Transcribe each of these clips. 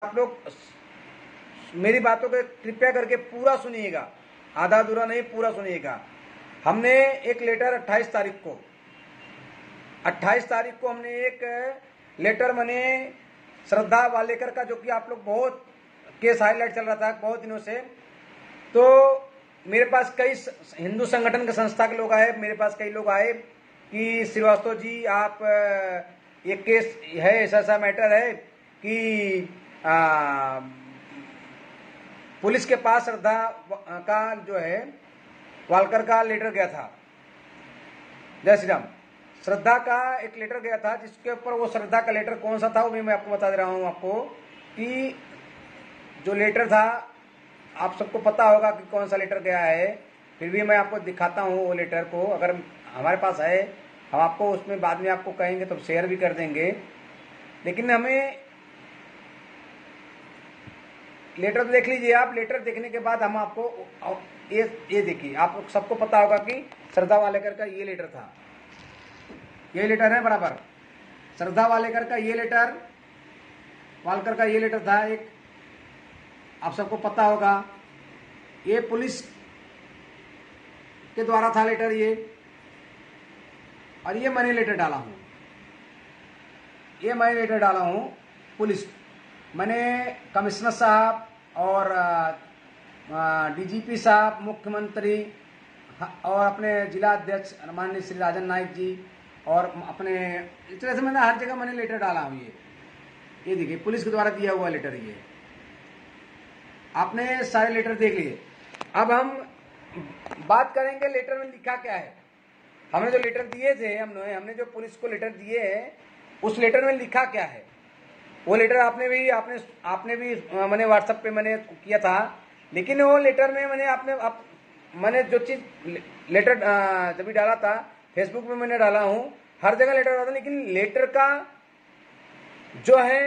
आप लोग मेरी बातों को कृपया करके पूरा सुनिएगा, आधा अधूरा नहीं, पूरा सुनिएगा। हमने एक लेटर 28 तारीख को हमने एक लेटर मैंने श्रद्धा वालेकर का, जो कि आप लोग बहुत केस हाईलाइट चल रहा था बहुत दिनों से, तो मेरे पास कई हिंदू संगठन के संस्था के लोग आए, मेरे पास कई लोग आए कि श्रीवास्तव जी आप ये केस है, ऐसा मैटर है कि पुलिस के पास श्रद्धा का जो है वालकर का लेटर गया था। जय श्री राम। श्रद्धा का एक लेटर गया था, जिसके ऊपर वो श्रद्धा का लेटर कौन सा था वो भी मैं आपको बता दे रहा हूं आपको कि जो लेटर था आप सबको पता होगा कि कौन सा लेटर गया है, फिर भी मैं आपको दिखाता हूं वो लेटर को। अगर हमारे पास है हम आपको उसमें बाद में आपको कहेंगे तो शेयर भी कर देंगे, लेकिन हमें लेटर तो देख लीजिए आप। लेटर देखने के बाद हम आपको ये देखिए, आप सबको पता होगा कि श्रद्धा वालेकर का ये लेटर था, ये लेटर है बराबर। श्रद्धा वालेकर का ये लेटर, वालकर का ये लेटर था एक, आप सबको पता होगा। ये पुलिस के द्वारा था लेटर ये, और ये मैंने लेटर डाला हूं, ये मैंने लेटर डाला हूं पुलिस। मैंने कमिश्नर साहब और डीजीपी साहब, मुख्यमंत्री और अपने जिला अध्यक्ष माननीय श्री राजन नाइक जी, और अपने इस तरह से मैंने हर जगह मैंने लेटर डाला हूं। ये देखिए पुलिस के द्वारा दिया हुआ लेटर, ये आपने सारे लेटर देख लिए। अब हम बात करेंगे लेटर में लिखा क्या है। हमने जो लेटर दिए थे, हमने जो पुलिस को लेटर दिए हैं, उस लेटर में लिखा क्या है वो लेटर आपने भी मैंने व्हाट्सएप पे मैंने किया था, लेकिन वो लेटर में मैंने जो चीज लेटर जब भी डाला था फेसबुक में मैंने डाला हूं, हर जगह लेटर डाला था, लेकिन लेटर का जो है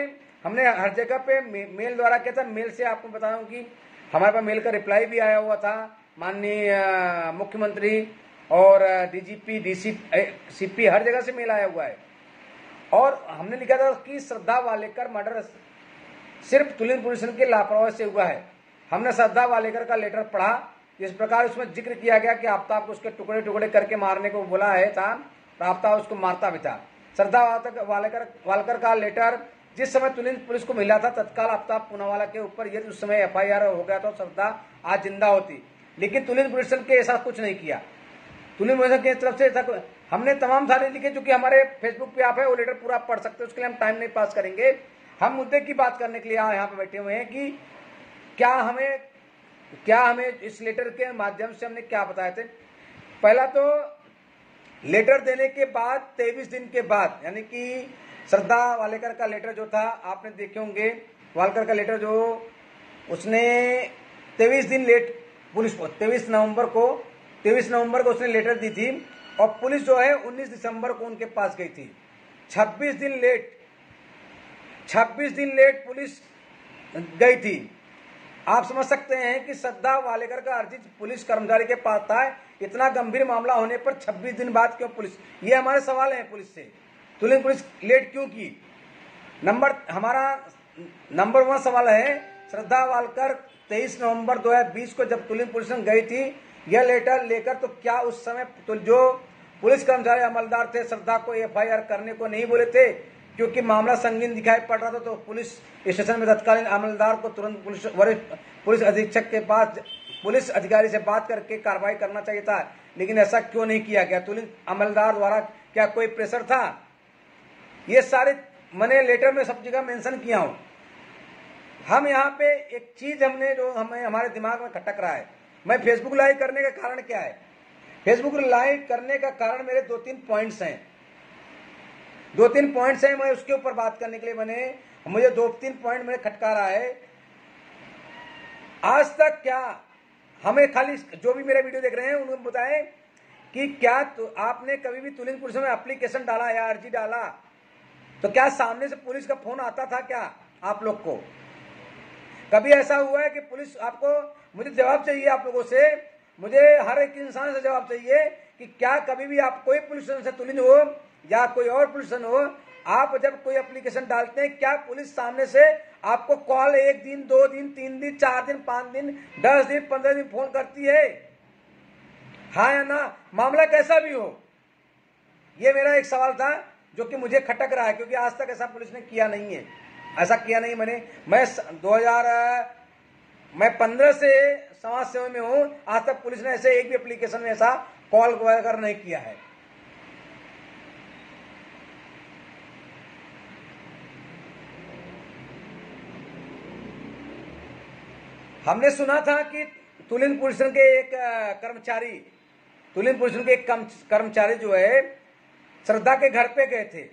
हमने हर जगह पे मेल द्वारा किया था। मेल से आपको बता रहा हूं कि हमारे पास मेल का रिप्लाई भी आया हुआ था, माननीय मुख्यमंत्री और डीजीपी सीपी हर जगह से मेल आया हुआ है। और हमने लिखा था कि श्रद्धा वालेकर मर्डर सिर्फ तुलिन पुलिसन के लापरवाही से हुआ है। हमने श्रद्धा वालेकर का लेटर पढ़ा, इस प्रकार उसमें जिक्र किया गया कि आफ्ताब को उसके टुकड़े टुकड़े करके मारने को बोला है था, तो आफ्ताब उसको मारता भी था। श्रद्धा वालेकर का लेटर जिस समय तुलिन पुलिस को मिला था, तत्काल आफ्ताब पूनावाला के ऊपर यदि उस समय FIR हो गया तो श्रद्धा आज जिंदा होती, लेकिन तुलिन पुलिसन के ऐसा कुछ नहीं किया। तुलिन पुलिसन की तरफ से ऐसा हमने तमाम सारे लिखे, जो कि हमारे फेसबुक पे आप है वो लेटर पूरा पढ़ सकते हैं, उसके लिए हम टाइम नहीं पास करेंगे। हम मुद्दे की बात करने के लिए यहाँ पे बैठे हुए हैं कि क्या हमें इस लेटर के माध्यम से हमने क्या बताए थे। पहला तो लेटर देने के बाद 23 दिन के बाद, यानी कि श्रद्धा वालेकर का लेटर जो था आपने देखे होंगे, वालेकर का लेटर जो उसने 23 दिन लेट पुलिस को 23 नवंबर को उसने लेटर दी थी, और पुलिस जो है 19 दिसंबर को उनके पास गई थी। 26 दिन लेट पुलिस गई थी। आप समझ सकते हैं कि श्रद्धा वालेकर का अर्जी पुलिस कर्मचारी के पास था, इतना गंभीर मामला होने पर 26 दिन बाद क्यों पुलिस, ये हमारे सवाल है पुलिस से। तुलिन पुलिस लेट क्यों की? हमारा नंबर 1 सवाल है, श्रद्धा वालेकर 23 नवंबर 2020 को जब तुलिन पुलिस गई थी यह लेटर लेकर, तो क्या उस समय तो जो पुलिस कर्मचारी अमलदार थे श्रद्धा को FIR करने को नहीं बोले थे, क्योंकि मामला संगीन दिखाई पड़ रहा था, तो पुलिस स्टेशन में तत्कालीन अमलदार को तुरंत वरिष्ठ पुलिस अधीक्षक के पास पुलिस अधिकारी से बात करके कार्रवाई करना चाहिए था, लेकिन ऐसा क्यों नहीं किया गया? तुलिन अमलदार द्वारा क्या कोई प्रेशर था? ये सारे मैंने लेटर में सब जगह मेंशन किया हूं। हम यहाँ पे एक चीज हमने जो हमारे दिमाग में खटक रहा है, मैं फेसबुक लाइव करने का कारण क्या है? फेसबुक लाइव करने का कारण मेरे 2-3 पॉइंट्स हैं, मैं उसके ऊपर बात करने के लिए मुझे 2-3 पॉइंट मैंने खटका रहा है। आज तक क्या हमें खाली जो भी मेरे वीडियो देख रहे हैं उन्होंने बताएं कि क्या आपने कभी भी तुलिन पुलिस में एप्लीकेशन डाला या अर्जी डाला तो क्या सामने से पुलिस का फोन आता था क्या आप लोग को? कभी ऐसा हुआ है कि पुलिस आपको, मुझे जवाब चाहिए आप लोगों से, मुझे हर एक इंसान से जवाब चाहिए कि क्या कभी भी आप कोई पुलिस से तुलिन हो या कोई और पुलिस हो, आप जब कोई एप्लीकेशन डालते हैं, क्या पुलिस सामने से आपको कॉल 1 दिन 2 दिन 3 दिन 4 दिन 5 दिन 10 दिन 15 दिन फोन करती है? हाँ या ना? मामला कैसा भी हो, ये मेरा एक सवाल था जो कि मुझे खटक रहा है, क्योंकि आज तक ऐसा पुलिस ने किया नहीं है। ऐसा किया नहीं। मैं 15 से समाज सेवा में हूं, आज तक पुलिस ने ऐसे एक भी एप्लीकेशन में ऐसा कॉल वगैरह नहीं किया है। हमने सुना था कि तुलिन पुलिस के एक कर्मचारी जो है श्रद्धा के घर पे गए थे,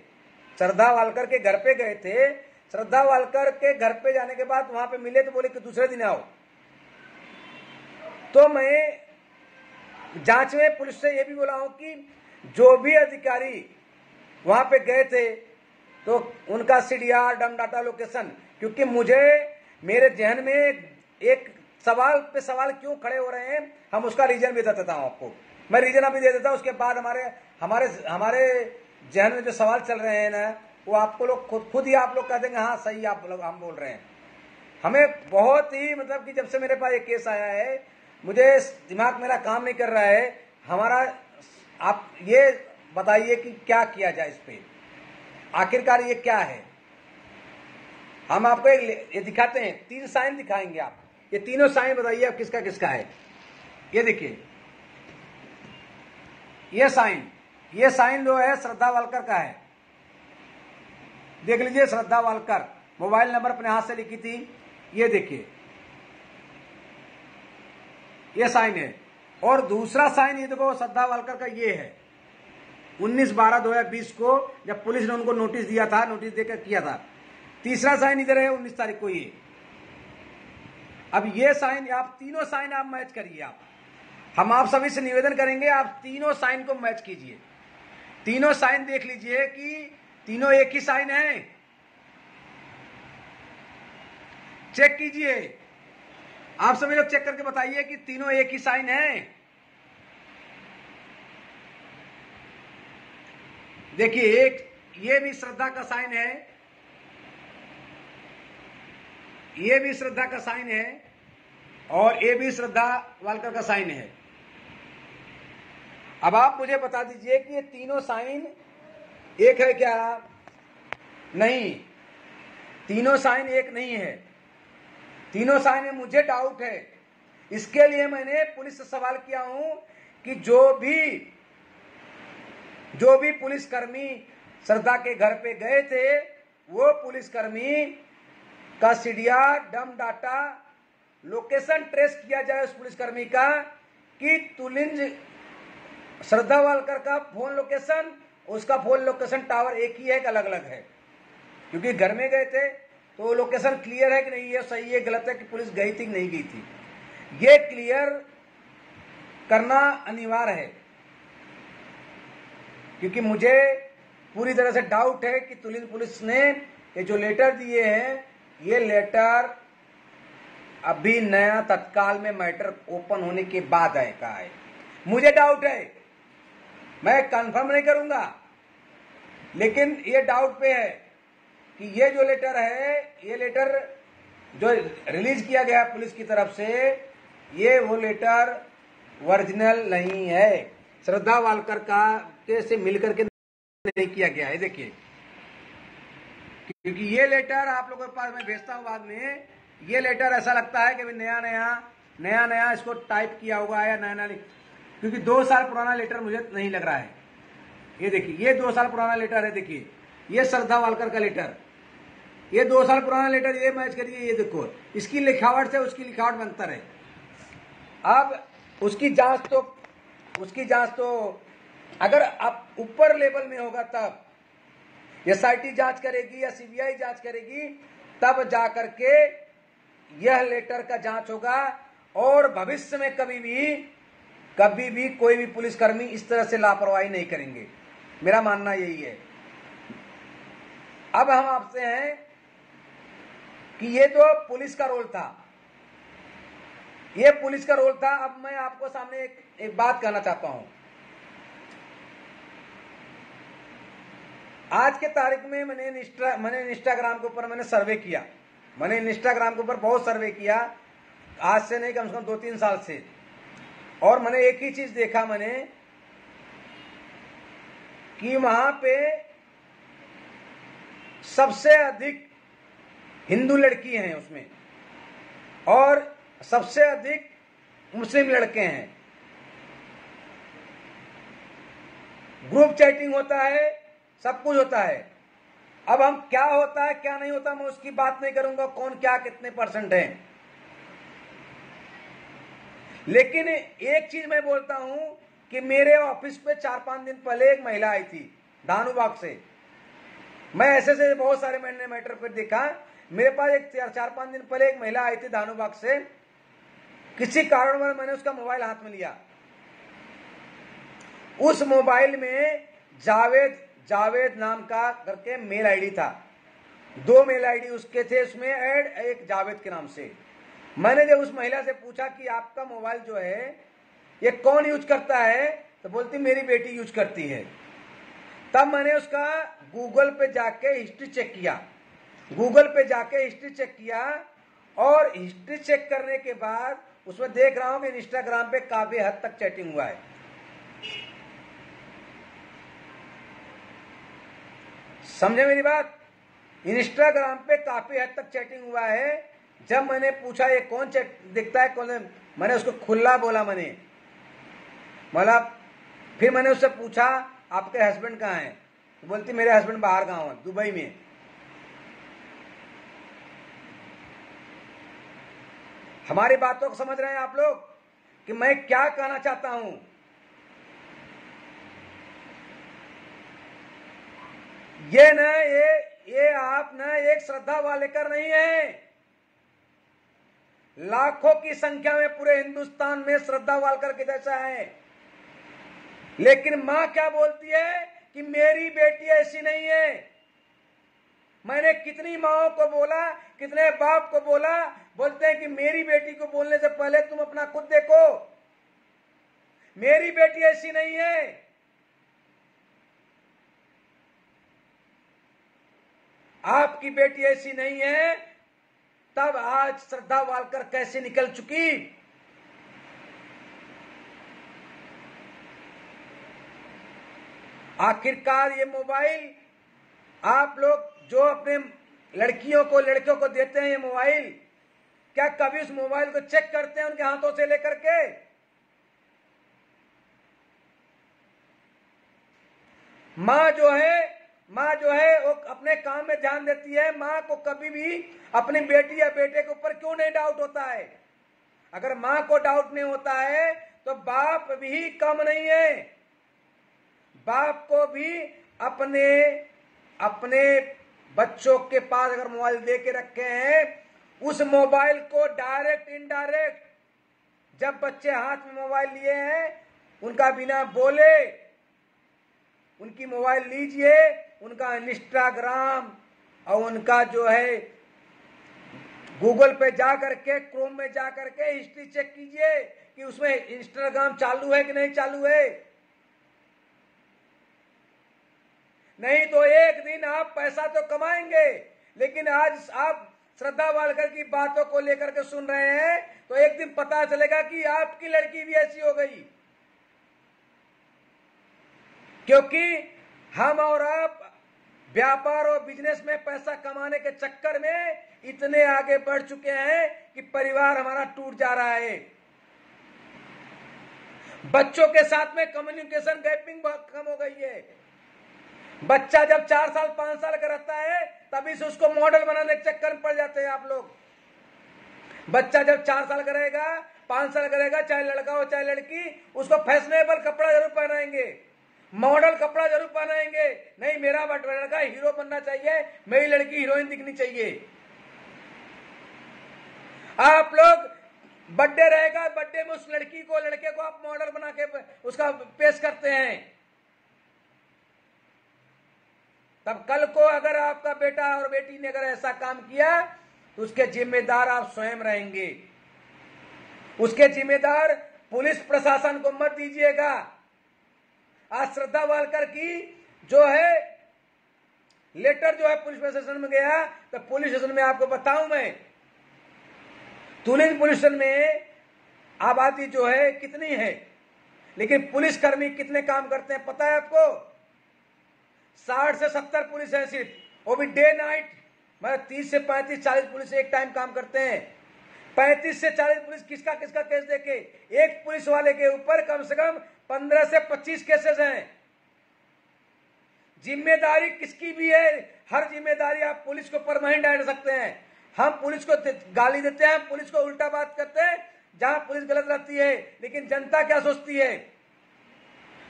श्रद्धा वालकर के घर पे गए थे। श्रद्धा वालकर के घर पे जाने के बाद वहां पे मिले तो बोले कि दूसरे दिन आओ। तो मैं जांच में पुलिस से यह भी बोला हूं कि जो भी अधिकारी वहां पे गए थे तो उनका सीडीआर डम डाटा लोकेशन, क्योंकि मुझे मेरे जहन में एक सवाल पे सवाल क्यों खड़े हो रहे हैं, हम उसका रीजन भी देता हूं आपको। मैं रीजन अभी दे देता हूं, उसके बाद हमारे जहन में जो सवाल चल रहे हैं ना, वो आपको लोग खुद ही आप लोग कह देंगे हाँ सही आप लोग हम बोल रहे हैं। हमें बहुत ही मतलब कि जब से मेरे पास एक केस आया है, मुझे दिमाग मेरा काम नहीं कर रहा है। आप ये बताइए कि क्या किया जाए इस पे, आखिरकार ये क्या है। हम आपको ये दिखाते हैं, 3 साइन दिखाएंगे। आप ये तीनों साइन बताइए आप किसका किसका है। ये देखिए, ये साइन जो है श्रद्धा वालकर का है। देख लीजिए, श्रद्धा वालकर मोबाइल नंबर अपने हाथ से लिखी थी। ये देखिए, ये साइन है। और दूसरा साइन ये देखो, श्रद्धा वालकर का ये है 19/12/2020 को जब पुलिस ने उनको नोटिस दिया था, नोटिस देकर किया था। तीसरा साइन इधर है 19 तारीख को ये। अब ये साइन, आप तीनों साइन आप मैच करिए। हम आप सभी से निवेदन करेंगे, आप तीनों साइन को मैच कीजिए। तीनों साइन देख लीजिए कि तीनों एक ही साइन है। चेक कीजिए, आप सभी लोग चेक करके बताइए कि तीनों एक ही साइन है। देखिए, एक ये भी श्रद्धा का साइन है, ये भी श्रद्धा का साइन है, और ये भी श्रद्धा वालकर का साइन है। अब आप मुझे बता दीजिए कि ये तीनों साइन एक है क्या? नहीं, तीनों साइन एक नहीं है। तीनों साइन में मुझे डाउट है। इसके लिए मैंने पुलिस से सवाल किया हूं कि जो भी पुलिसकर्मी श्रद्धा के घर पे गए थे, वो पुलिसकर्मी का सीडीआर डम डाटा लोकेशन ट्रेस किया जाए उस पुलिसकर्मी का, कि तुलिंज श्रद्धा वालकर का फोन लोकेशन, उसका फोन लोकेशन टावर एक ही है कि अलग अलग है। क्योंकि घर में गए थे तो लोकेशन क्लियर है कि नहीं है, सही है गलत है, कि पुलिस गई थी कि नहीं गई थी, ये क्लियर करना अनिवार्य है। क्योंकि मुझे पूरी तरह से डाउट है कि तुलिन पुलिस ने ये जो लेटर दिए हैं, ये लेटर अभी नया तत्काल में मैटर ओपन होने के बाद आएगा है। मुझे डाउट है, मैं कंफर्म नहीं करूंगा, लेकिन ये डाउट पे है कि ये जो लेटर है, ये लेटर जो रिलीज किया गया पुलिस की तरफ से, ये वो लेटर ओरिजिनल नहीं है, श्रद्धा वालकर का से मिलकर के नहीं किया गया है। देखिए, क्योंकि ये लेटर आप लोगों के पास मैं भेजता हूं बाद में, ये लेटर ऐसा लगता है कि नया नया इसको टाइप किया होगा या नया नया, क्योंकि 2 साल पुराना लेटर मुझे नहीं लग रहा है। ये देखिए, ये 2 साल पुराना लेटर है। देखिए, ये श्रद्धा वालकर का लेटर, ये 2 साल पुराना लेटर, ये मैच करिए, ये देखो इसकी लिखावट से उसकी लिखावट में अंतर है। अब उसकी जांच तो अगर आप ऊपर लेवल में होगा तब एसआईटी जांच करेगी या सीबीआई जांच करेगी, तब जाकर के यह लेटर का जांच होगा। और भविष्य में कभी भी कोई भी पुलिसकर्मी इस तरह से लापरवाही नहीं करेंगे, मेरा मानना यही है। अब हम आपसे हैं कि ये तो पुलिस का रोल था, ये पुलिस का रोल था। अब मैं आपको सामने एक बात कहना चाहता हूं। आज के तारीख में मैंने इंस्टाग्राम के ऊपर मैंने सर्वे किया। मैंने इंस्टाग्राम के ऊपर बहुत सर्वे किया, आज से नहीं, कम से कम 2-3 साल से। और मैंने एक ही चीज देखा मैंने कि वहां पे सबसे अधिक हिंदू लड़की हैं उसमें, और सबसे अधिक मुस्लिम लड़के हैं। ग्रुप चैटिंग होता है, सब कुछ होता है। अब हम क्या होता है क्या नहीं होता मैं उसकी बात नहीं करूंगा, कौन क्या कितने % है। लेकिन एक चीज मैं बोलता हूं कि मेरे ऑफिस पे 4-5 दिन पहले एक महिला आई थी धानुबाग से। मैं ऐसे बहुत सारे मैंने मैटर पे देखा। मेरे पास एक 4-5 दिन पहले एक महिला आई थी धानुबाग से। किसी कारणवश मैंने उसका मोबाइल हाथ में लिया। उस मोबाइल में जावेद नाम का करके मेल आईडी था। 2 मेल आईडी उसके थे, उसमें ऐड एक जावेद के नाम से। मैंने जब उस महिला से पूछा कि आपका मोबाइल जो है ये कौन यूज करता है, तो बोलती मेरी बेटी यूज करती है। तब मैंने उसका गूगल पे जाके हिस्ट्री चेक किया। और हिस्ट्री चेक करने के बाद उसमें देख रहा हूं कि इंस्टाग्राम पे काफी हद तक चैटिंग हुआ है। समझे मेरी बात? इंस्टाग्राम पे काफी हद तक चैटिंग हुआ है। जब मैंने पूछा ये कौन चैट दिखता है, कौन, मैंने उसको खुला बोला मैंने, मतलब फिर मैंने उससे पूछा आपके हस्बैंड कहाँ हैं, तो बोलती मेरे हस्बैंड बाहर गांव है, दुबई में। हमारी बातों को समझ रहे हैं आप लोग कि मैं क्या कहना चाहता हूं? ये आप न एक श्रद्धा वालेकर नहीं है। लाखों की संख्या में पूरे हिंदुस्तान में श्रद्धा वालेकर के जैसा है। लेकिन मां क्या बोलती है कि मेरी बेटी ऐसी नहीं है। मैंने कितनी माओं को बोला, कितने बाप को बोला, बोलते हैं कि मेरी बेटी को बोलने से पहले तुम अपना खुद देखो। मेरी बेटी ऐसी नहीं है। आपकी बेटी ऐसी नहीं है। तब आज श्रद्धा वालेकर कैसे निकल चुकी? आखिरकार ये मोबाइल आप लोग जो अपने लड़कियों को देते हैं ये मोबाइल, क्या कभी उस मोबाइल को चेक करते हैं उनके हाथों से लेकर के? मां जो है वो अपने काम में ध्यान देती है। मां को कभी भी अपनी बेटी या बेटे के ऊपर क्यों नहीं डाउट होता है? अगर मां को डाउट नहीं होता है तो बाप भी कम नहीं है। बाप को भी अपने बच्चों के पास अगर मोबाइल दे के रखे हैं, उस मोबाइल को डायरेक्ट इनडायरेक्ट जब बच्चे हाथ में मोबाइल लिए हैं, उनका बिना बोले उनकी मोबाइल लीजिए, उनका इंस्टाग्राम और उनका जो है गूगल पे जा करके, क्रोम में जा करके हिस्ट्री चेक कीजिए कि उसमें इंस्टाग्राम चालू है कि नहीं चालू है। नहीं तो एक दिन आप पैसा तो कमाएंगे, लेकिन आज आप श्रद्धा वालेकर की बातों को लेकर के सुन रहे हैं तो एक दिन पता चलेगा कि आपकी लड़की भी ऐसी हो गई। क्योंकि हम और आप व्यापार और बिजनेस में पैसा कमाने के चक्कर में इतने आगे बढ़ चुके हैं कि परिवार हमारा टूट जा रहा है। बच्चों के साथ में कम्युनिकेशन गैपिंग बहुत कम हो गई है। बच्चा जब 4 साल 5 साल का रहता है तभी से उसको मॉडल बनाने के चक्कर में पड़ जाते हैं आप लोग। बच्चा जब 4 साल का रहेगा, 5 साल का रहेगा, चाहे लड़का हो चाहे लड़की, उसको फैशनेबल कपड़ा जरूर पहनाएंगे, मॉडल कपड़ा जरूर पहनाएंगे। नहीं मेरा लड़का हीरो बनना चाहिए, मेरी लड़की हीरोइन दिखनी चाहिए। आप लोग बर्थडे रहेगा, बर्थडे में उस लड़की को लड़के को आप मॉडल बना के उसका पेश करते हैं। तब कल को अगर आपका बेटा और बेटी ने अगर ऐसा काम किया तो उसके जिम्मेदार आप स्वयं रहेंगे। उसके जिम्मेदार पुलिस प्रशासन को मत दीजिएगा। आज श्रद्धा वालेकर की जो है लेटर जो है पुलिस स्टेशन में गया, तो पुलिस स्टेशन में आपको बताऊं मैं, तुलिन पुलिस स्टेशन में आबादी जो है कितनी है, लेकिन पुलिसकर्मी कितने काम करते हैं पता है आपको? 60 से 70 पुलिस है सिर्फ, वो भी डे नाइट। मतलब 30 से 35 40 पुलिस एक टाइम काम करते हैं। 35 से 40 पुलिस किसका किसका केस देखे, एक पुलिस वाले के ऊपर कम से कम 15 से 25 केसेस हैं। जिम्मेदारी किसकी भी है, हर जिम्मेदारी आप पुलिस को परमानेंट डाल सकते हैं। हम पुलिस को गाली देते हैं, हम पुलिस को उल्टा बात करते हैं जहां पुलिस गलत रहती है, लेकिन जनता क्या सोचती है,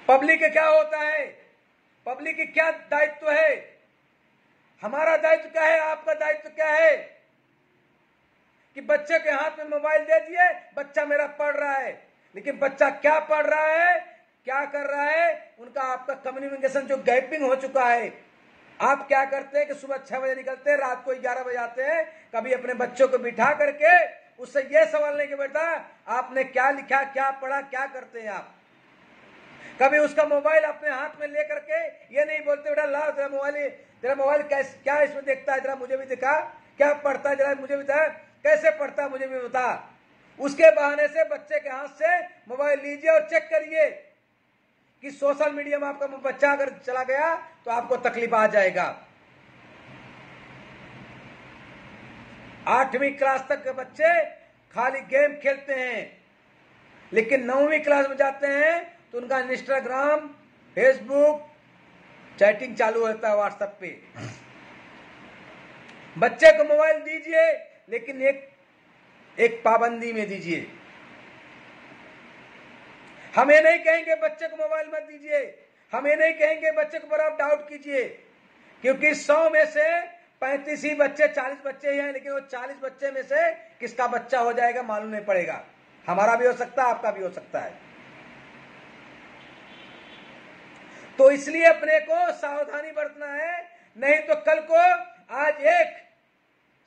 पब्लिक क्या होता है, पब्लिक की क्या दायित्व है, हमारा दायित्व क्या है, आपका दायित्व क्या है कि बच्चे के हाथ में मोबाइल दे दिए, बच्चा मेरा पढ़ रहा है, लेकिन बच्चा क्या पढ़ रहा है, क्या कर रहा है, उनका आपका कम्युनिकेशन जो गैपिंग हो चुका है। आप क्या करते हैं कि सुबह 6 बजे निकलते हैं, रात को 11 बजे आते हैं, कभी अपने बच्चों को बिठा करके उससे यह सवाल नहीं कि बेटा आपने क्या लिखा, क्या पढ़ा, क्या करते हैं आप। कभी उसका मोबाइल अपने हाथ में लेकर के ये नहीं बोलते बेटा ला तेरा मोबाइल क्या इसमें देखता है, जरा मुझे भी दिखा, क्या पढ़ता है जरा मुझे भी बता, कैसे पढ़ता है मुझे भी बता। उसके बहाने से बच्चे के हाथ से मोबाइल लीजिए और चेक करिए कि सोशल मीडिया में आपका बच्चा अगर चला गया तो आपको तकलीफ आ जाएगा। 8वीं क्लास तक के बच्चे खाली गेम खेलते हैं, लेकिन 9वीं क्लास में जाते हैं तो उनका इंस्टाग्राम, फेसबुक, चैटिंग चालू होता है व्हाट्सएप पे। बच्चे को मोबाइल दीजिए, लेकिन एक पाबंदी में दीजिए। हमें नहीं कहेंगे बच्चे को मोबाइल मत दीजिए, हमें नहीं कहेंगे बच्चे को बराबर डाउट कीजिए, क्योंकि 100 में से 35 ही बच्चे, 40 बच्चे ही हैं, लेकिन वो 40 बच्चे में से किसका बच्चा हो जाएगा मालूम नहीं पड़ेगा। हमारा भी हो सकता है, आपका भी हो सकता है। तो इसलिए अपने को सावधानी बरतना है, नहीं तो कल को आज एक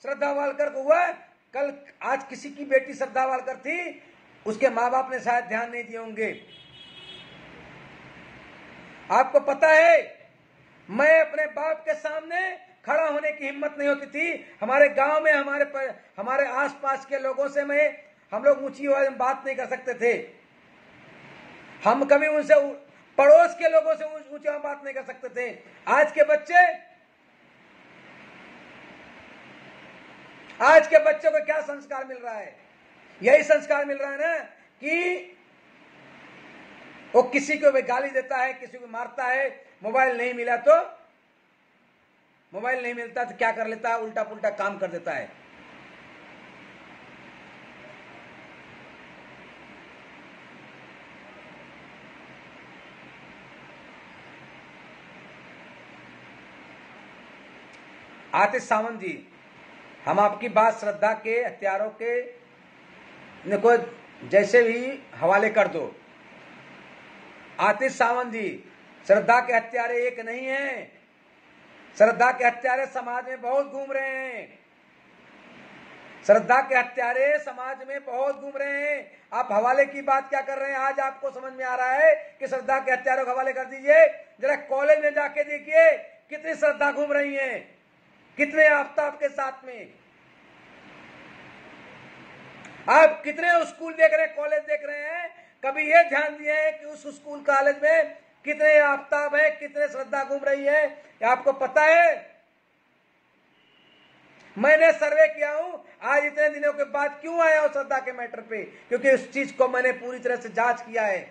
श्रद्धा वालकर को हुआ, कल आज किसी की बेटी श्रद्धा वालकर थी, उसके माँ बाप ने शायद ध्यान नहीं दिए होंगे। आपको पता है मैं अपने बाप के सामने खड़ा होने की हिम्मत नहीं होती थी। हमारे गांव में हमारे आसपास के लोगों से हम लोग ऊंची आवाज में बात नहीं कर सकते थे। हम कभी उनसे पड़ोस के लोगों से ऊंची बात नहीं कर सकते थे। आज के बच्चों को क्या संस्कार मिल रहा है? यही संस्कार मिल रहा है ना कि वो किसी को भी गाली देता है, किसी को मारता है, मोबाइल नहीं मिलता तो क्या कर लेता है, उल्टा पुल्टा काम कर देता है। आतिश सावंत जी, हम आपकी बात श्रद्धा के हत्यारों के को जैसे भी हवाले कर दो। आतिश सावंत जी, श्रद्धा के हत्यारे एक नहीं हैं, श्रद्धा के हत्यारे समाज में बहुत घूम रहे हैं, श्रद्धा के हत्यारे समाज में बहुत घूम रहे हैं। आप हवाले की बात क्या कर रहे हैं? आज आपको समझ में आ रहा है कि श्रद्धा के हत्यारों को हवाले कर दीजिए। जरा कॉलेज में जाके देखिए कितनी श्रद्धा घूम रही हैं, कितने आफ्ताब के साथ में। आप कितने स्कूल देख रहे हैं, कॉलेज देख रहे हैं, कभी ये ध्यान दिए हैं कि उस स्कूल कॉलेज में कितने आफ्ताब है, कितने श्रद्धा घूम रही है? आपको पता है मैंने सर्वे किया हूं आज इतने दिनों के बाद क्यों आया हूं श्रद्धा के मैटर पे, क्योंकि उस चीज को मैंने पूरी तरह से जांच किया है।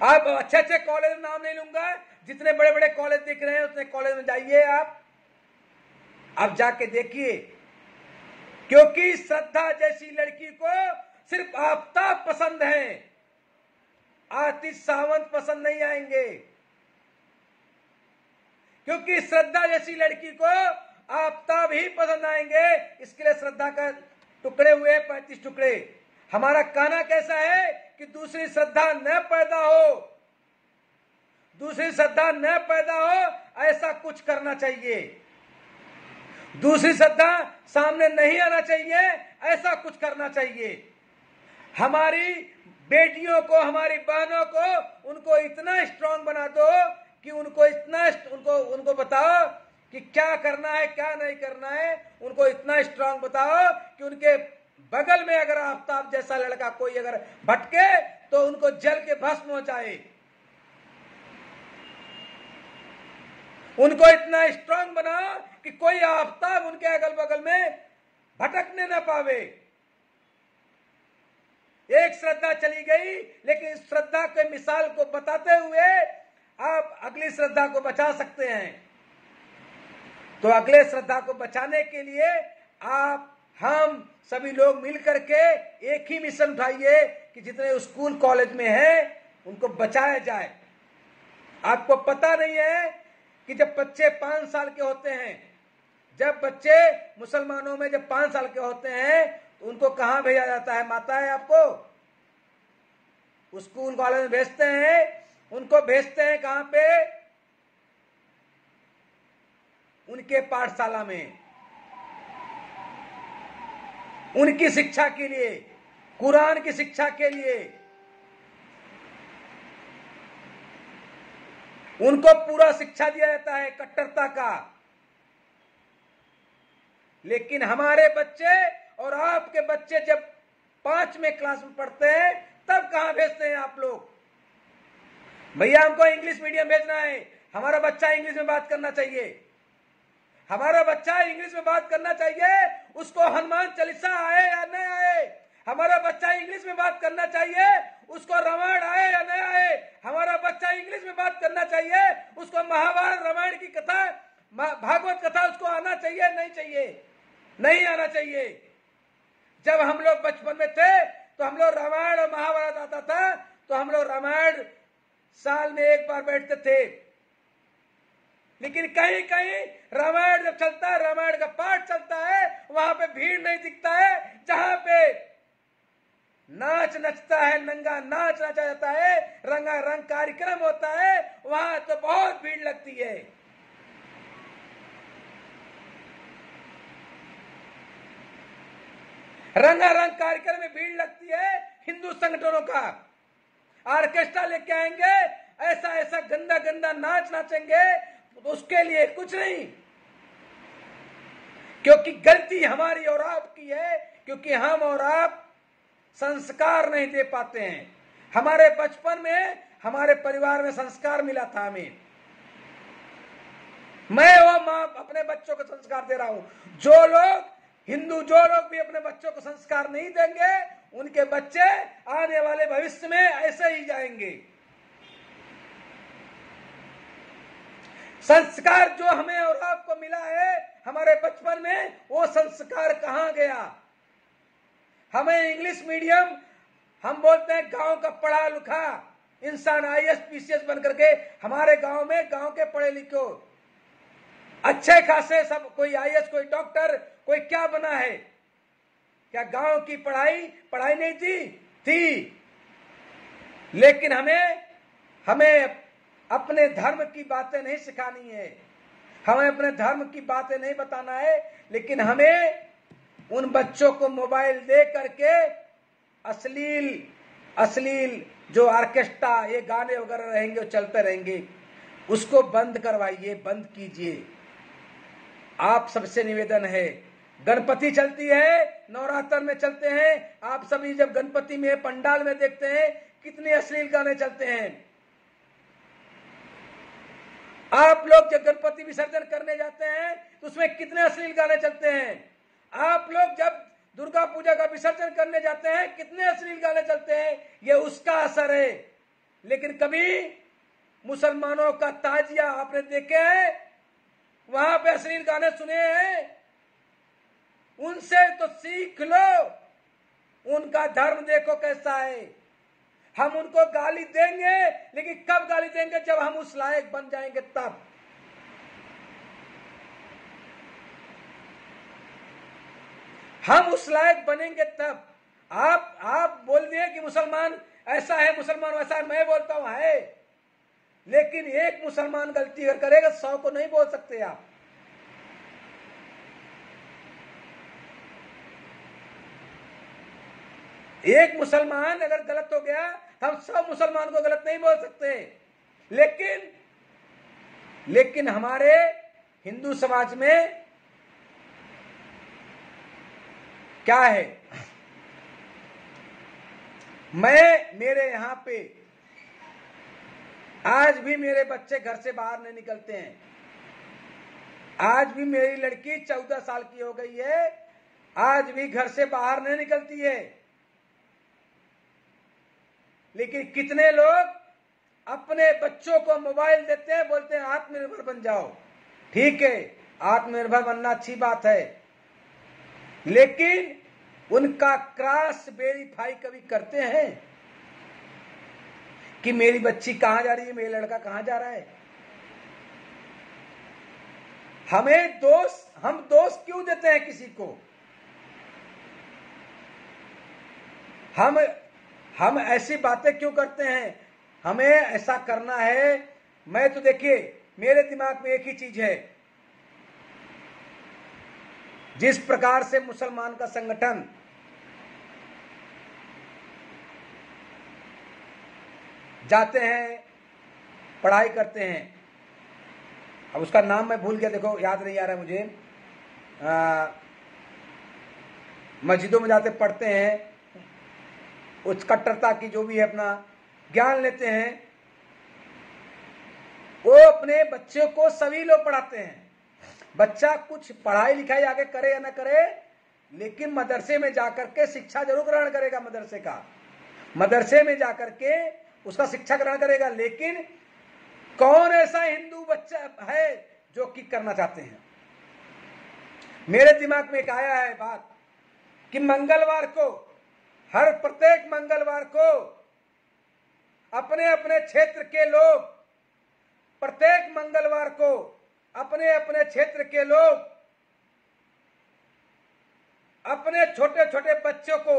आप अच्छे अच्छे कॉलेज नाम नहीं लूंगा, जितने बड़े बड़े कॉलेज दिख रहे हैं उतने कॉलेज में जाइए आप जाके देखिए, क्योंकि श्रद्धा जैसी लड़की को सिर्फ आफ्ताब पसंद है, आतिश सावंत पसंद नहीं आएंगे। क्योंकि श्रद्धा जैसी लड़की को आफ्ताब ही पसंद आएंगे, इसके लिए श्रद्धा का टुकड़े हुए 35 टुकड़े। हमारा कहना कैसा है कि दूसरी श्रद्धा न पैदा हो, दूसरी श्रद्धा न पैदा हो, ऐसा कुछ करना चाहिए। दूसरी श्रद्धा सामने नहीं आना चाहिए, ऐसा कुछ करना चाहिए। हमारी बेटियों को, हमारी बहनों को, उनको इतना स्ट्रांग बना दो कि उनको इतना उनको उनको बताओ कि क्या करना है क्या नहीं करना है। उनको इतना स्ट्रांग बताओ कि उनके बगल में अगर आफ्ताब जैसा लड़का कोई अगर भटके तो उनको जल के भस्म हो जाए। उनको इतना स्ट्रांग बनाओ कि कोई आफ्ताब उनके अगल बगल में भटकने ना पावे। एक श्रद्धा चली गई, लेकिन इस श्रद्धा के मिसाल को बताते हुए आप अगली श्रद्धा को बचा सकते हैं। तो अगले श्रद्धा को बचाने के लिए आप हम सभी लोग मिलकर के एक ही मिशन उठाइए कि जितने स्कूल कॉलेज में हैं उनको बचाया जाए। आपको पता नहीं है कि जब बच्चे 5 साल के होते हैं, जब बच्चे मुसलमानों में जब 5 साल के होते हैं तो उनको कहां भेजा जाता है? माता है आपको स्कूल कॉलेज में भेजते हैं। उनको भेजते हैं कहां पे? उनके पाठशाला में, उनकी शिक्षा के लिए, कुरान की शिक्षा के लिए। उनको पूरा शिक्षा दिया जाता है कट्टरता का। लेकिन हमारे बच्चे और आपके बच्चे जब 5वें क्लास में पढ़ते हैं तब कहां भेजते हैं आप लोग? भैया हमको इंग्लिश मीडियम भेजना है, हमारा बच्चा इंग्लिश में बात करना चाहिए, हमारा बच्चा इंग्लिश में बात करना चाहिए। उसको हनुमान चालीसा आए या न आए, हमारा बच्चा इंग्लिश में बात करना चाहिए। उसको रामायण आए या न आए, हमारा बच्चा इंग्लिश में बात करना चाहिए। उसको महाभारत रामायण की कथा, भागवत कथा उसको आना चाहिए नहीं चाहिए? नहीं आना चाहिए। जब हम लोग बचपन में थे तो हम लोग रामायण और महाभारत आता था तो हम लोग रामायण साल में एक बार बैठते थे। लेकिन कहीं कहीं रामायण जब चलता है, रामायण का पाठ चलता है, वहां पे भीड़ नहीं दिखता है। जहां पे नाच नचता है, नंगा नाच नचा जाता है, रंगारंग कार्यक्रम होता है, वहां तो बहुत भीड़ लगती है। रंगारंग कार्यक्रम में भीड़ लगती है। हिंदू संगठनों का ऑर्केस्ट्रा लेके आएंगे, ऐसा ऐसा गंदा गंदा नाच नाचेंगे, तो उसके लिए कुछ नहीं, क्योंकि गलती हमारी और आपकी है, क्योंकि हम और आप संस्कार नहीं दे पाते हैं। हमारे बचपन में हमारे परिवार में संस्कार मिला था हमें। मैं वो मां अपने बच्चों को संस्कार दे रहा हूं। जो लोग हिंदू, जो लोग भी अपने बच्चों को संस्कार नहीं देंगे, उनके बच्चे आने वाले भविष्य में ऐसे ही जाएंगे। संस्कार जो हमें और आपको मिला है हमारे बचपन में, वो संस्कार कहां गया? हमें इंग्लिश मीडियम, हम बोलते हैं गांव का पढ़ा लिखा इंसान आईएएस पीसीएस बनकर के हमारे गांव में, गांव के पढ़े लिखे अच्छे खासे सब, कोई आईएएस, कोई डॉक्टर, कोई क्या बना है? क्या गांव की पढ़ाई नहीं थी? लेकिन हमें अपने धर्म की बातें नहीं सिखानी है, हमें अपने धर्म की बातें नहीं बताना है, लेकिन हमें उन बच्चों को मोबाइल दे करके अश्लील जो ऑर्केस्ट्रा, ये गाने वगैरह रहेंगे, वो चलते रहेंगे, उसको बंद करवाइए, बंद कीजिए। आप सबसे निवेदन है, गणपति चलती है, नवरात्र में चलते हैं, आप सभी जब गणपति में पंडाल में देखते हैं कितने अश्लील गाने चलते हैं। आप लोग जब गणपति विसर्जन करने जाते हैं तो उसमें कितने अश्लील गाने चलते हैं। आप लोग जब दुर्गा पूजा का विसर्जन करने जाते हैं कितने अश्लील गाने चलते हैं। ये उसका असर है। लेकिन कभी मुसलमानों का ताजिया आपने देखे हैं? वहां पे अश्लील गाने सुने हैं? उनसे तो सीख लो, उनका धर्म देखो कैसा है। हम उनको गाली देंगे, लेकिन कब गाली देंगे? जब हम उस लायक बन जाएंगे तब। हम उस लायक बनेंगे तब। आप बोल दिए कि मुसलमान ऐसा है, मुसलमान वैसा है, मैं बोलता हूं है, लेकिन एक मुसलमान गलती अगर करेगा 100 को नहीं बोल सकते आप। एक मुसलमान अगर गलत हो गया तो हम सब मुसलमान को गलत नहीं बोल सकते। लेकिन लेकिन हमारे हिंदू समाज में क्या है, मेरे यहां पे आज भी मेरे बच्चे घर से बाहर नहीं निकलते हैं। आज भी मेरी लड़की 14 साल की हो गई है, आज भी घर से बाहर नहीं निकलती है। लेकिन कितने लोग अपने बच्चों को मोबाइल देते हैं, बोलते हैं आत्मनिर्भर बन जाओ। ठीक है, आत्मनिर्भर बनना अच्छी बात है, लेकिन उनका क्रॉस वेरीफाई कभी करते हैं कि मेरी बच्ची कहां जा रही है, मेरा लड़का कहां जा रहा है? हम दोष क्यों देते हैं किसी को? हम ऐसी बातें क्यों करते हैं? हमें ऐसा करना है। मैं तो देखिए, मेरे दिमाग में एक ही चीज है, जिस प्रकार से मुसलमान का संगठन जाते हैं, पढ़ाई करते हैं, अब उसका नाम मैं भूल गया, देखो याद नहीं आ रहा मुझे, मस्जिदों में जाते पढ़ते हैं, उस कट्टरता की जो भी है अपना ज्ञान लेते हैं, वो अपने बच्चे को सभी लोग पढ़ाते हैं। बच्चा कुछ पढ़ाई लिखाई आगे करे या ना करे, लेकिन मदरसे में जाकर के शिक्षा जरूर ग्रहण करेगा। मदरसे में जाकर के उसका शिक्षा ग्रहण करेगा। लेकिन कौन ऐसा हिंदू बच्चा है जो कि करना चाहते हैं? मेरे दिमाग में एक आया है बात कि मंगलवार को, हर प्रत्येक मंगलवार को अपने अपने क्षेत्र के लोग, प्रत्येक मंगलवार को अपने अपने क्षेत्र के लोग अपने छोटे छोटे बच्चों को,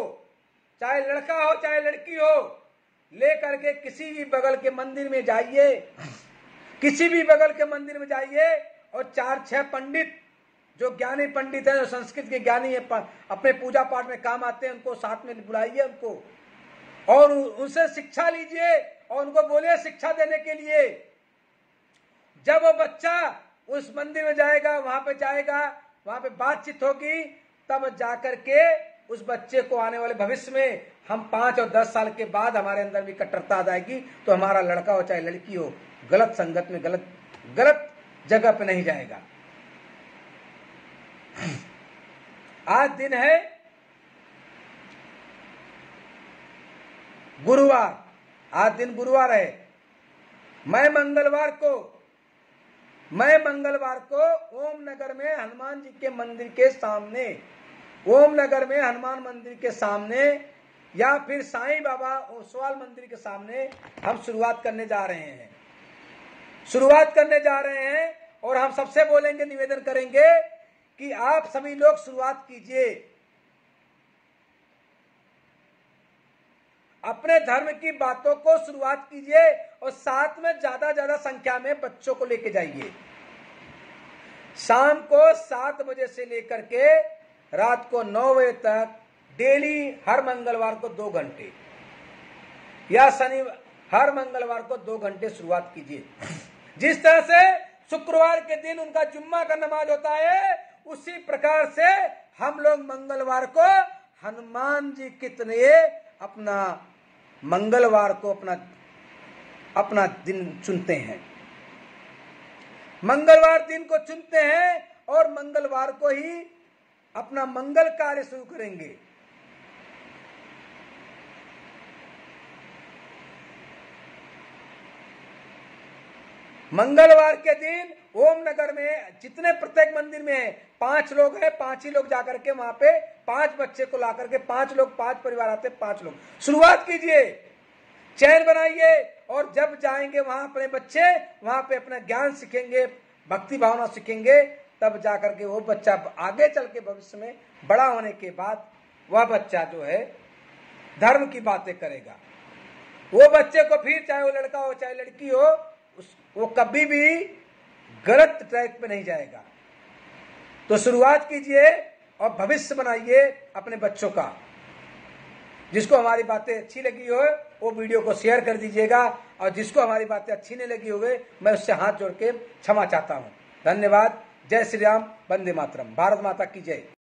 चाहे लड़का हो चाहे लड़की हो, लेकर के किसी भी बगल के मंदिर में जाइए, किसी भी बगल के मंदिर में जाइए और 4-6 पंडित, जो ज्ञानी पंडित हैं, जो संस्कृत के ज्ञानी है, अपने पूजा पाठ में काम आते हैं, उनको साथ में बुलाइए उनको, और उनसे शिक्षा लीजिए और उनको बोलिए शिक्षा देने के लिए। जब वो बच्चा उस मंदिर में जाएगा, वहां पे बातचीत होगी, तब जाकर के उस बच्चे को आने वाले भविष्य में, हम 5 और 10 साल के बाद हमारे अंदर भी कट्टरता आ जाएगी, तो हमारा लड़का हो चाहे लड़की हो, गलत संगत में, गलत जगह पे नहीं जाएगा। आज दिन है गुरुवार, आज दिन गुरुवार है। मैं मंगलवार को ओम नगर में हनुमान जी के मंदिर के सामने, ओम नगर में हनुमान मंदिर के सामने, या फिर साईं बाबा ओसवाल मंदिर के सामने हम शुरुआत करने जा रहे हैं। और हम सबसे बोलेंगे, निवेदन करेंगे कि आप सभी लोग शुरुआत कीजिए, अपने धर्म की बातों को शुरुआत कीजिए, और साथ में ज्यादा संख्या में बच्चों को लेके जाइए। शाम को 7 बजे से लेकर के रात को 9 बजे तक डेली, हर मंगलवार को 2 घंटे, या हर मंगलवार को 2 घंटे शुरुआत कीजिए। जिस तरह से शुक्रवार के दिन उनका जुम्मा का नमाज होता है, उसी प्रकार से हम लोग मंगलवार को हनुमान जी कितने अपना मंगलवार को अपना दिन चुनते हैं, मंगलवार दिन को चुनते हैं, और मंगलवार को ही अपना मंगल कार्य शुरू करेंगे। मंगलवार के दिन ओम नगर में जितने प्रत्येक मंदिर में है, 5 लोग हैं, 5 ही लोग जाकर के वहां पे 5 बच्चे को ला करके, 5 लोग, 5 परिवार आते, 5 लोग शुरुआत कीजिए, चैन बनाइए। और जब जाएंगे वहां अपने बच्चे, वहां पे अपना ज्ञान सीखेंगे, भक्ति भावना सीखेंगे, तब जाकर के वो बच्चा आगे चल के भविष्य में बड़ा होने के बाद वह बच्चा जो है धर्म की बातें करेगा। वो बच्चे को फिर, चाहे वो लड़का हो चाहे लड़की हो, वो कभी भी गलत ट्रैक पे नहीं जाएगा। तो शुरुआत कीजिए और भविष्य बनाइए अपने बच्चों का। जिसको हमारी बातें अच्छी लगी हो वो वीडियो को शेयर कर दीजिएगा, और जिसको हमारी बातें अच्छी नहीं लगी होगी मैं उससे हाथ जोड़ के क्षमा चाहता हूँ। धन्यवाद। जय श्री राम। वंदे मातरम। भारत माता की जय।